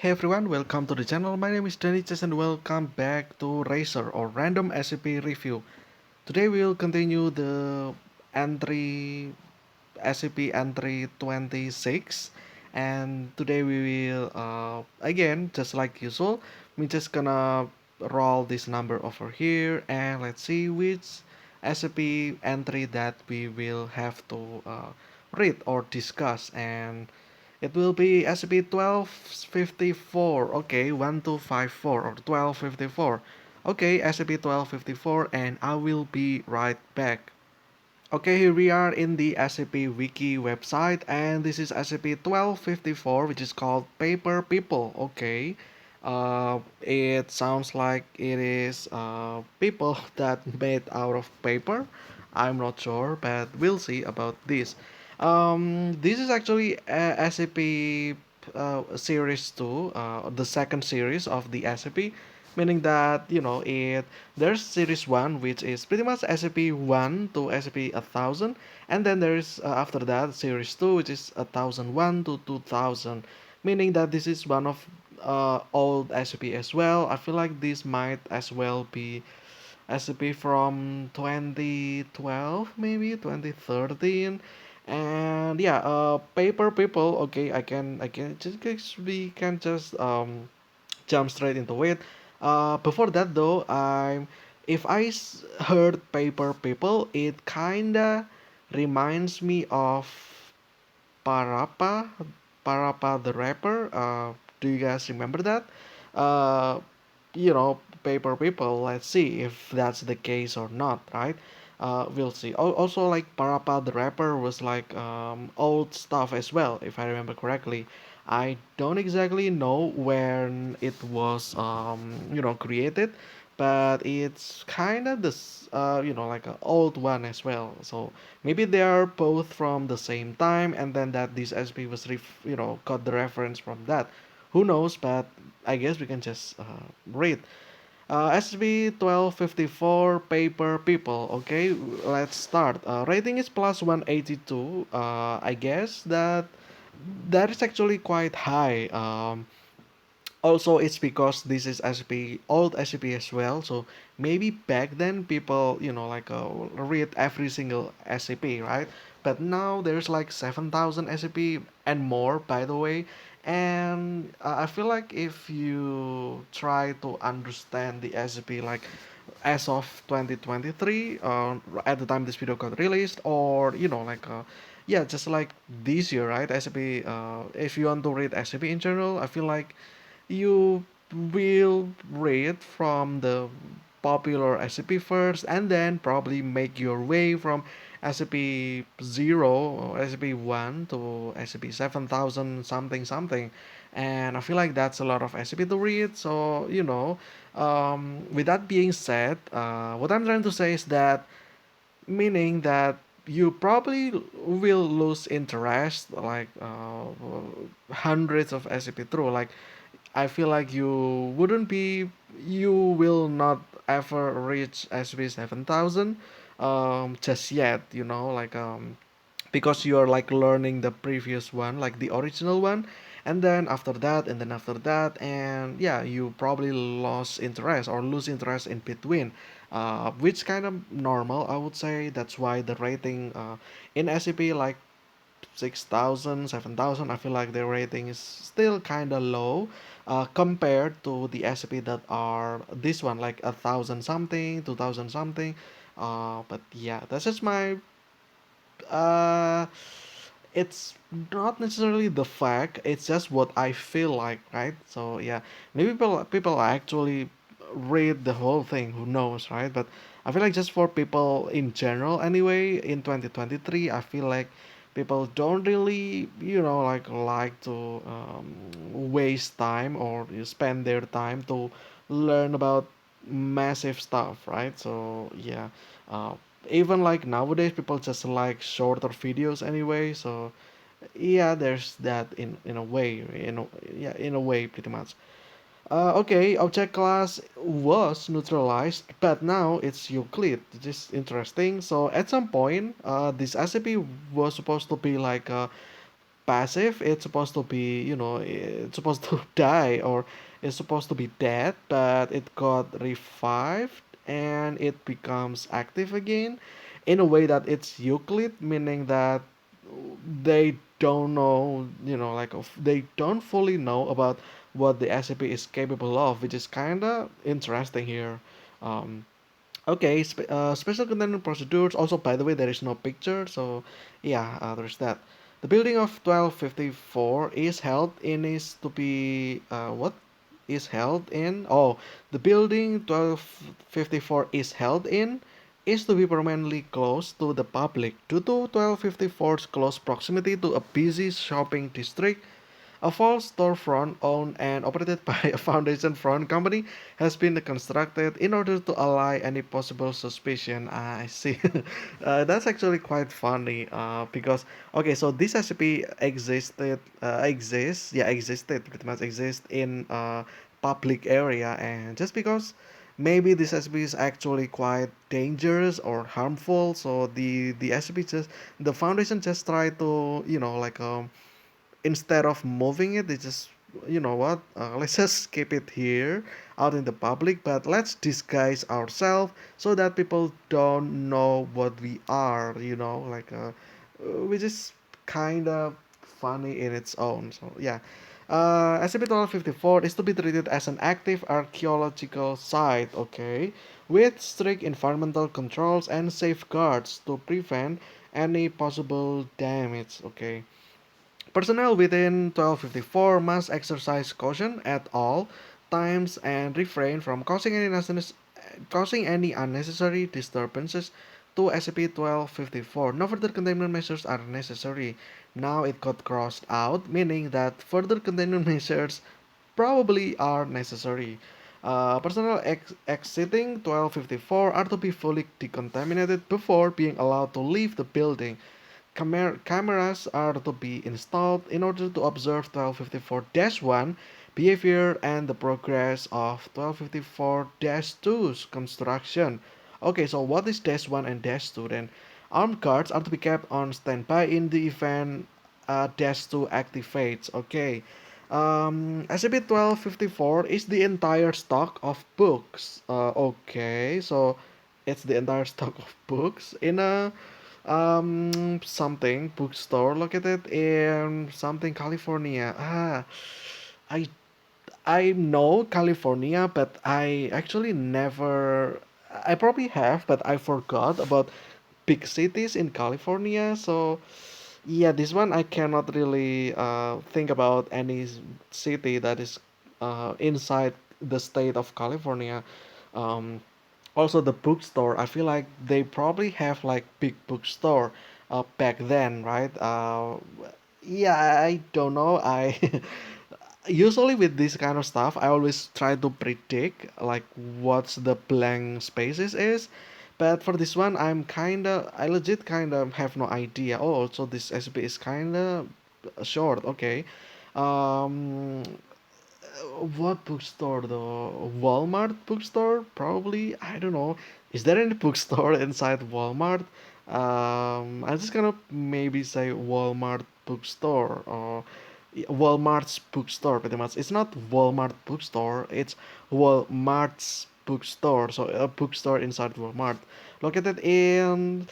Hey everyone, welcome to the channel. My name is Daniches and welcome back to Racer or Random SCP Review. Today we will continue the entry SCP entry 26, and today we will again, just like usual, we just gonna roll this number over here and let's see which SCP entry that we will have to read or discuss. And it will be SCP-1254. Okay, 1254 or 1254. Okay, SCP-1254, and I will be right back. Okay, here we are in the SCP Wiki website, and this is SCP-1254, which is called Paper People. Okay, it sounds like it is people that made out of paper. I'm not sure, but we'll see about this. This is actually SCP Series 2, the second series of the SCP, meaning that there's series 1, which is pretty much SCP-1 to SCP-1000, and then there's after that series 2, which is 1001 to 2000, meaning that this is one of old SCP as well. I feel like this might as well be SCP from 2012, maybe 2013. And yeah, paper people. Okay, I can just guess we can just jump straight into it. Before that though, if heard paper people, it kinda reminds me of Parappa, Parappa the rapper. Do you guys remember that? Uh, Paper people. Let's see if that's the case or not, right? We'll see. Also, like Parappa the rapper was like old stuff as well, if I remember correctly. I don't exactly know when it was created, but it's kind of this like an old one as well. So maybe they are both from the same time, and then that this SP was got the reference from that. Who knows? But I guess we can just read. SB1254 paper people. Okay, let's start. Rating is plus 182. I guess that is actually quite high. Also, it's because this is SCP, old SCP as well. So maybe back then people, read every single SCP, right? But now there's like 7,000 SCP and more, by the way. And I feel like if you try to understand the SCP, like as of 2023, at the time this video got released, or yeah, just like this year, right? SCP, if you want to read SCP in general, I feel like you will read from the popular SCP first, and then probably make your way from SCP 0 or SCP 1 to SCP 7000 something something. And I feel like that's a lot of SCP to read. So, with that being said, what I'm trying to say is that, meaning that you probably will lose interest like hundreds of SCP through. Like, I feel like you will not ever reach SB 7000 just yet, because you're like learning the previous one, like the original one, and then after that, and then after that, and yeah, you probably lost interest or lose interest in between, which kind of normal, I would say. That's why the rating in SCP like 6,000, 7,000. I feel like their rating is still kind of low compared to the SCP that are this one, like 1,000 something, 2,000 something. But yeah, that's just my. Uh, it's not necessarily the fact, it's just what I feel like, right? So yeah, maybe people actually read the whole thing, who knows, right? But I feel like just for people in general anyway, in 2023, I feel like people don't really like to waste time or spend their time to learn about massive stuff, right? So yeah, uh, even like nowadays people just like shorter videos anyway. So yeah, there's that in a way, yeah, in a way, pretty much. Okay, object class was neutralized, but now it's Euclid, which is interesting. So at some point, this SCP was supposed to be like passive. It's supposed to be, it's supposed to die, or it's supposed to be dead, but it got revived and it becomes active again in a way that it's Euclid, meaning that they don't know, they don't fully know about what the SCP is capable of, which is kind of interesting here. Um, Okay, special containment procedures. Also, by the way, there is no picture, so yeah, there's that. The building of 1254 is held in is to be what is held in? Oh, the building 1254 is held in is to be permanently closed to the public due to 1254's close proximity to a busy shopping district. A false storefront owned and operated by a foundation front company has been constructed in order to allay any possible suspicion. I see. That's actually quite funny because, okay, so this SCP existed, pretty much exists in public area, and just because maybe this SCP is actually quite dangerous or harmful, so the SCP just, the foundation just try to, instead of moving it, they just, what, let's just keep it here out in the public, but let's disguise ourselves so that people don't know what we are, which is kind of funny in its own. So yeah, SCP-1254 is to be treated as an active archaeological site, okay, with strict environmental controls and safeguards to prevent any possible damage, okay. Personnel within 1254 must exercise caution at all times and refrain from causing any unnecessary disturbances to SCP-1254. No further containment measures are necessary. Now it got crossed out, meaning that further containment measures probably are necessary. Personnel exiting 1254 are to be fully decontaminated before being allowed to leave the building. Cameras are to be installed in order to observe 1254-1 behavior and the progress of 1254-2's construction. Okay, so what is dash 1 and dash 2 then? Armed guards are to be kept on standby in the event dash 2 activates. Okay. SCP-1254 is the entire stock of books. Okay, so it's the entire stock of books in a something bookstore located in something California. I I know California, but I actually never. I probably have, but I forgot about big cities in California. So yeah, this one I cannot really think about any city that is inside the state of California. Um, Also the bookstore, I feel like they probably have like big bookstore back then, right? Yeah, I don't know. I usually with this kind of stuff, I always try to predict like what's the blank spaces is, but for this one, I legit kind of have no idea. Oh, so this SB is kind of short. Okay. um what bookstore though? Walmart bookstore? Probably. I don't know. Is there any bookstore inside Walmart? I'm just gonna maybe say Walmart bookstore or Walmart's bookstore pretty much. It's not Walmart bookstore, it's Walmart's bookstore. So a bookstore inside Walmart. Located in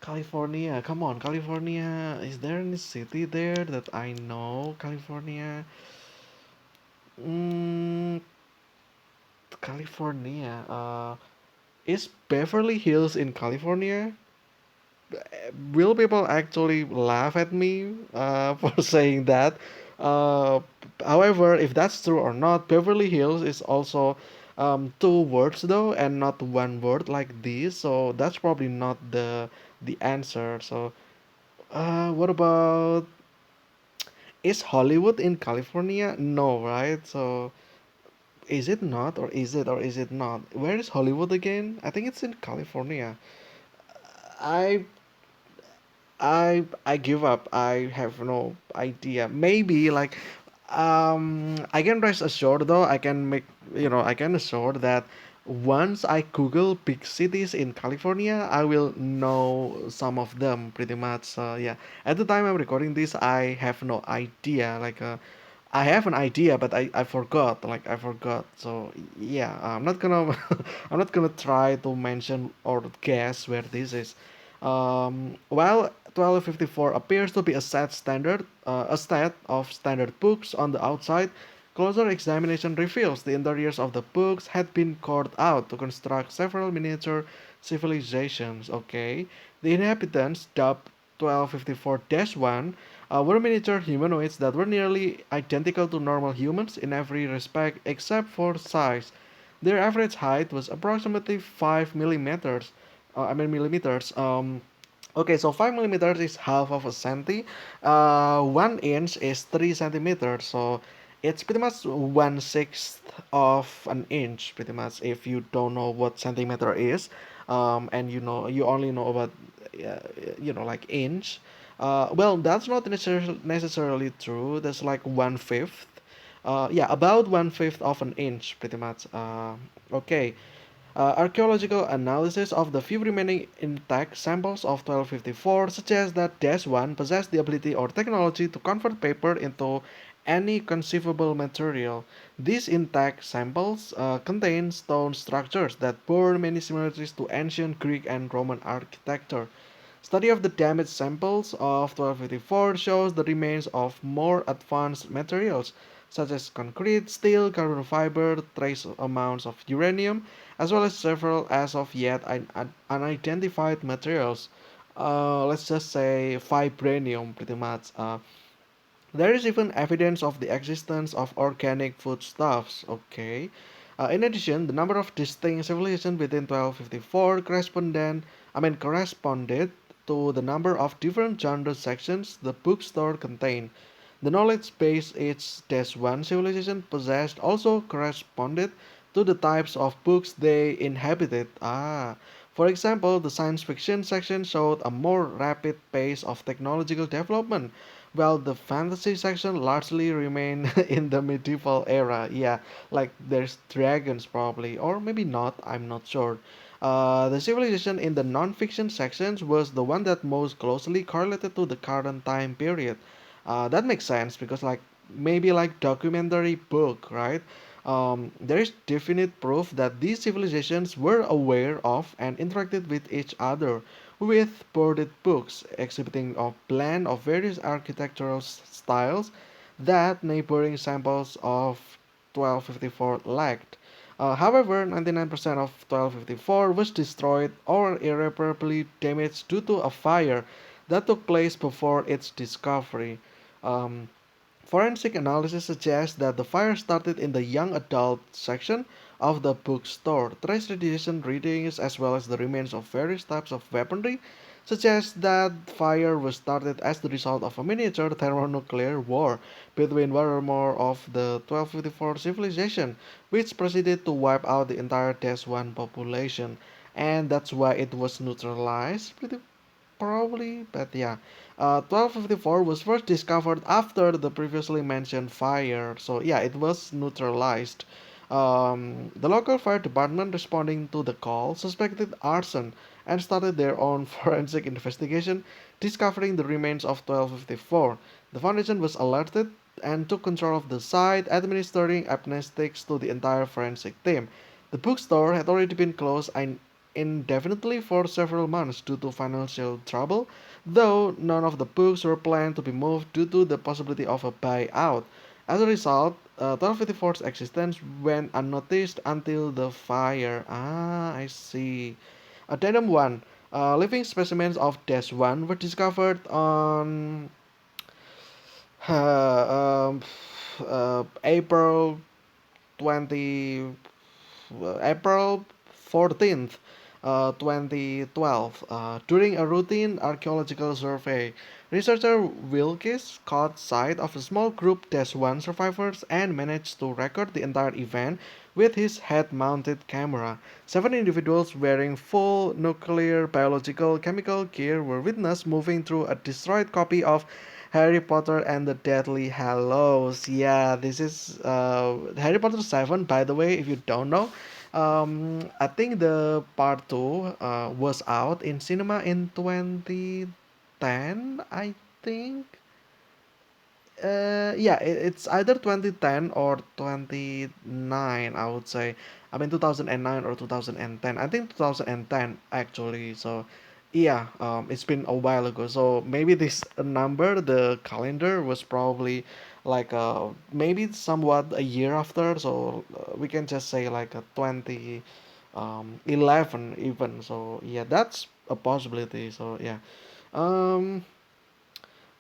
California. Come on, California. Is there any city there that I know? California. Mm, California. Is Beverly Hills in California? Will people actually laugh at me for saying that? Uh, However, if that's true or not, Beverly Hills is also two words though, and not one word like this. So that's probably not the answer. So, what about, is Hollywood in California? No, right? So is it not, or is it, or is it not? Where is Hollywood again? I think it's in California. I I give up. I have no idea. Maybe like I can rest assured though. I can make, I can assure that once I Google big cities in California, I will know some of them pretty much. Yeah, at the time I'm recording this, I have no idea. I have an idea, but I forgot. Like I forgot. So yeah, I'm not gonna I'm not gonna try to mention or guess where this is. While 1254 appears to be a set of standard books on the outside, closer examination reveals the interiors of the books had been carved out to construct several miniature civilizations. Okay, the inhabitants, dubbed 1254-1, were miniature humanoids that were nearly identical to normal humans in every respect except for size. Their average height was approximately 5 millimeters. Millimeters. Okay, so 5 millimeters is half of a centi. 1 inch is 3 centimeters. So it's pretty much 1/6 of an inch, pretty much. If you don't know what centimeter is, and you only know about, uh, like inch. Well, that's not necessarily true. That's like 1/5. Yeah, about 1/5 of an inch, pretty much. Okay. Archaeological analysis of the few remaining intact samples of 1254 suggests that Dash 1 possessed the ability or technology to convert paper into any conceivable material. These intact samples contain stone structures that bore many similarities to ancient Greek and Roman architecture. Study of the damaged samples of 1254 shows the remains of more advanced materials such as concrete, steel, carbon fiber, trace amounts of uranium, as well as several as of yet unidentified materials. Let's just say vibranium, pretty much. There is even evidence of the existence of organic foodstuffs. Okay. In addition, the number of distinct civilizations within 1254 corresponded to the number of different genre sections the bookstore contained. The knowledge base each one civilization possessed also corresponded to the types of books they inhabited. For example, the science fiction section showed a more rapid pace of technological development, while the fantasy section largely remained in the medieval era. Yeah, like there's dragons probably, or maybe not, I'm not sure. The civilization in the non-fiction sections was the one that most closely correlated to the current time period. That makes sense because maybe like documentary book, right? There is definite proof that these civilizations were aware of and interacted with each other with boarded books exhibiting a blend of various architectural styles that neighboring samples of 1254 lacked. However, 99% of 1254 was destroyed or irreparably damaged due to a fire that took place before its discovery. Um, Forensic analysis suggests that the fire started in the young adult section of the bookstore. Trace radiation readings, as well as the remains of various types of weaponry, suggest that fire was started as the result of a miniature thermonuclear war between one or more of the 1254 civilization, which proceeded to wipe out the entire Dash 1 population. And that's why it was neutralized. Probably, but yeah. 1254 was first discovered after the previously mentioned fire, so yeah, it was neutralized. The local fire department, responding to the call, suspected arson and started their own forensic investigation, discovering the remains of 1254. The Foundation was alerted and took control of the site, administering amnestics to the entire forensic team. The bookstore had already been closed indefinitely for several months due to financial trouble, though none of the books were planned to be moved due to the possibility of a buyout. As a result, 1254's existence went unnoticed until the fire. I see. Addendum 1. Living specimens of Dash 1 were discovered on uh, um, April 20 April 14th, 2012, during a routine archaeological survey. Researcher Wilkes caught sight of a small group Dash 1 survivors and managed to record the entire event with his head-mounted camera. 7 individuals wearing full nuclear, biological, chemical gear were witnessed moving through a destroyed copy of Harry Potter and the Deathly Hallows. Yeah, this is Harry Potter 7, by the way, if you don't know. I think the part two was out in cinema in 2010, I think. Yeah, it's either 2010 or 29, I would say. I mean 2009 or 2010. I think 2010 actually. So, yeah, it's been a while ago. So maybe this number, the calendar, was probably like maybe somewhat a year after. So we can just say like a 2011 even. So yeah, that's a possibility. So yeah. Um,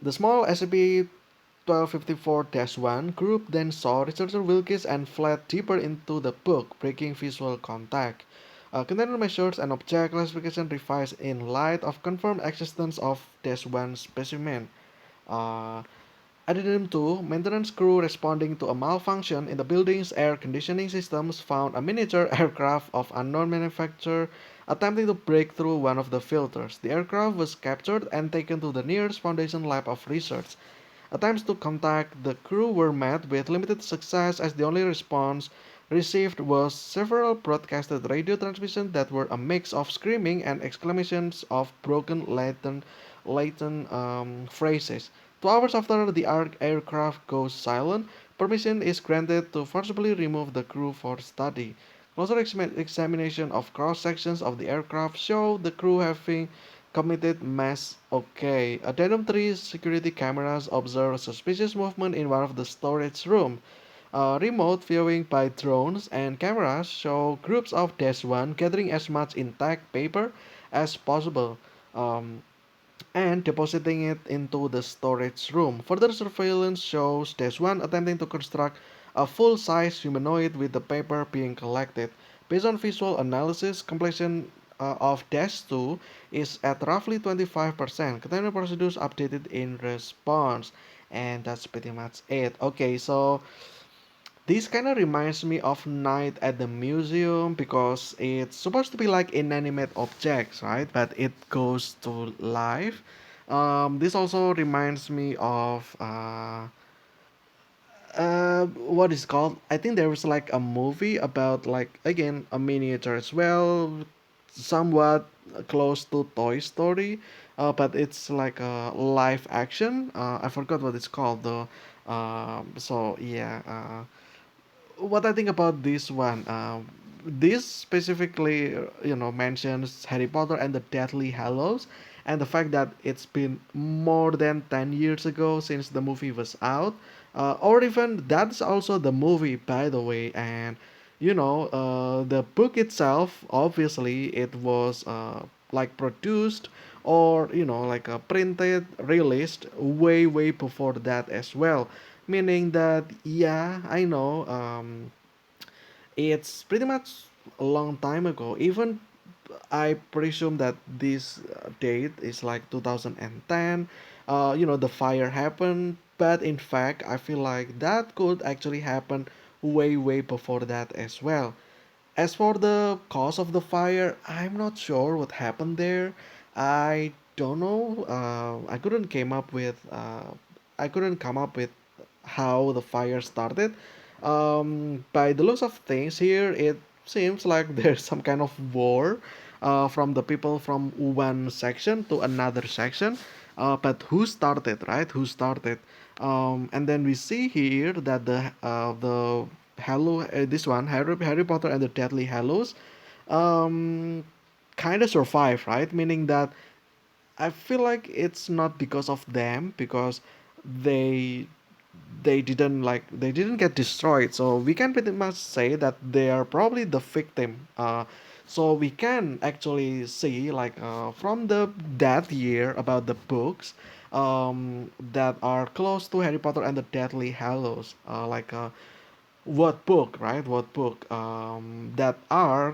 the small SCP-1254-1 group then saw researcher Wilkes and fled deeper into the book, breaking visual contact. Container measures and object classification revised in light of confirmed existence of -1 specimen. Uh, Addendum 2, maintenance crew responding to a malfunction in the building's air conditioning systems found a miniature aircraft of unknown manufacture attempting to break through one of the filters. The aircraft was captured and taken to the nearest Foundation lab of research. Attempts to contact the crew were met with limited success as the only response received was several broadcasted radio transmissions that were a mix of screaming and exclamations of broken Latin phrases. 2 hours after the aircraft goes silent, permission is granted to forcibly remove the crew for study. Closer examination of cross sections of the aircraft show the crew having committed mass. Okay. Addendum 3 security cameras observe suspicious movement in one of the storage room. Remote viewing by drones and cameras show groups of -1 gathering as much intact paper as possible. Um, and depositing it into the storage room. Further surveillance shows -1 attempting to construct a full-size humanoid with the paper being collected. Based on visual analysis, completion of -2 is at roughly 25%. Container procedures updated in response. And that's pretty much it. Okay, so this kind of reminds me of Night at the Museum because it's supposed to be like inanimate objects, right? But it goes to life. This also reminds me of what is called? I think there was like a movie about like again a miniature as well, somewhat close to Toy Story, but it's like a live action. I forgot what it's called though. So yeah. What I think about this one, this specifically, mentions Harry Potter and the Deathly Hallows, and the fact that it's been more than 10 years ago since the movie was out, or even that's also the movie, by the way, and the book itself, obviously, it was like produced or like printed, released way before that as well, meaning that yeah, I know, it's pretty much a long time ago. Even I presume that this date is like 2010. The fire happened, but in fact I feel like that could actually happen way before that as well. As for the cause of the fire, I'm not sure what happened there. I don't know. I couldn't come up with how the fire started. By the looks of things here, it seems like there's some kind of war from the people from one section to another section. But who started, right? Who started? And then we see here that the Hallow this one Harry Potter and the Deathly Hallows um, kind of survive, right? Meaning that I feel like it's not because of them, because they they didn't get destroyed, so we can pretty much say that they are probably the victim. So we can actually see like from the that year about the books that are close to Harry Potter and the Deathly Hallows, like what book, right? What book that are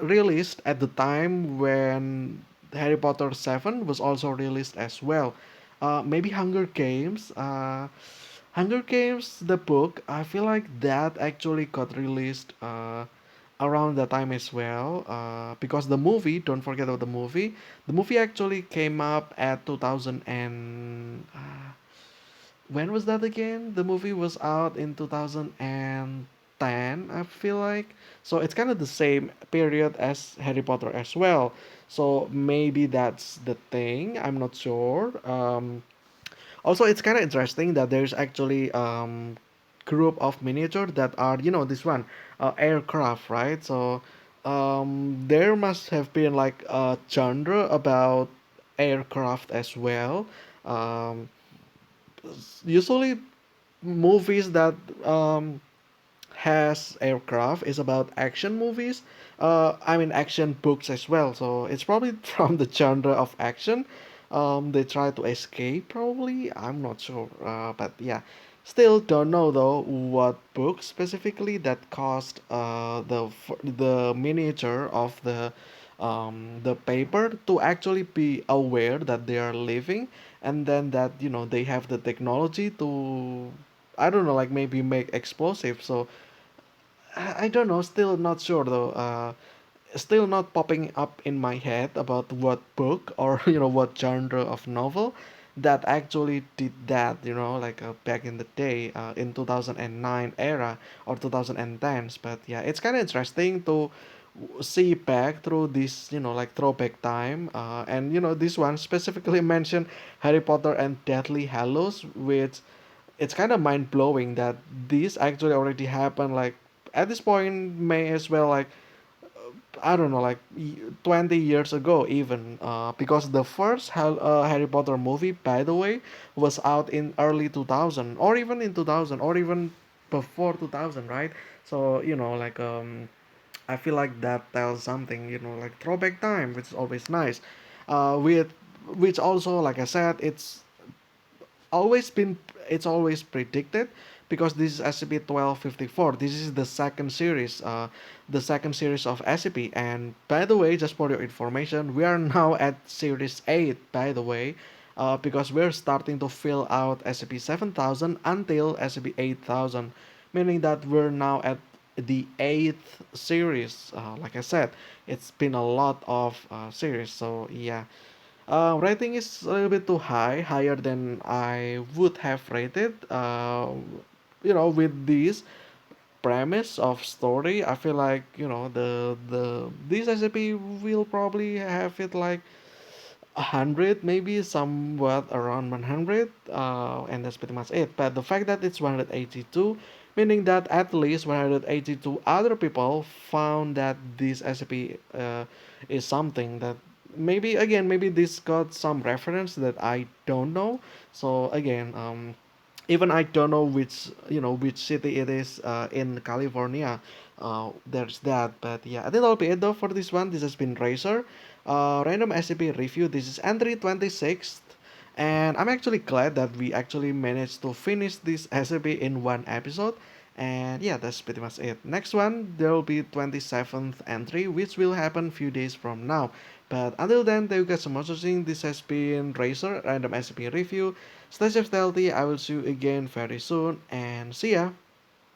released at the time when Harry Potter 7 was also released as well. Maybe Hunger Games, the book, I feel like that actually got released around that time as well. Because the movie, don't forget about the movie actually came up at 2000 and when was that again? The movie was out in 2010, I I feel like. So it's kind of the same period as Harry Potter as well. So maybe that's the thing. I'm not sure. Also, it's kind of interesting that there's actually group of miniature that are, this one, aircraft, right? So there must have been like a genre about aircraft as well. Um, Usually movies that has aircraft is about action movies. I mean action books as well. So it's probably from the genre of action. They try to escape probably. I'm not sure. But yeah, still don't know though what book specifically that caused the miniature of the paper to actually be aware that they are living, and then that they have the technology to, I don't know, like maybe make explosives. So I don't know. Still not sure though. Still not popping up in my head about what book or what genre of novel that actually did that. Like back in the day, in 2009 era or 2010s. But yeah, it's kind of interesting to see back through this, like throwback time. And this one specifically mentioned Harry Potter and Deathly Hallows, which it's kind of mind blowing that this actually already happened. Like at this point, may as well like I don't know, like 20 years ago even. Because the first Harry Potter movie, by the way, was out in early 2000 or even in 2000 or even before 2000, right? So like I feel like that tells something, like throwback time, which is always nice. With which also, like I said, always been it's always predicted because this is SCP-1254. This is the second series of SCP. And by the way, just for your information, we are now at series 8. By the way, because we're starting to fill out SCP-7000 until SCP-8000, meaning that we're now at the eighth series. Like I said, it's been a lot of series. So yeah. Rating is a little bit too high, higher than I would have rated. With this premise of story, I feel like the this SCP will probably have it like 100, maybe somewhat around 100, and that's pretty much it. But the fact that it's 182, meaning that at least 182 other people found that this SCP is something that maybe this got some reference that I don't know. So again, even I don't know which city it is in California. There's that, but yeah, I think that'll be it though for this one. This has been Racer, random SCP review. This is entry 26th, and I'm actually glad that we actually managed to finish this SCP in one episode. And yeah, that's pretty much it. Next one, there will be 27th entry, which will happen few days from now. But until then, thank you guys so much for watching. This has been Racer, random SCP review. Stay safe, stay healthy. I will see you again very soon, and see ya.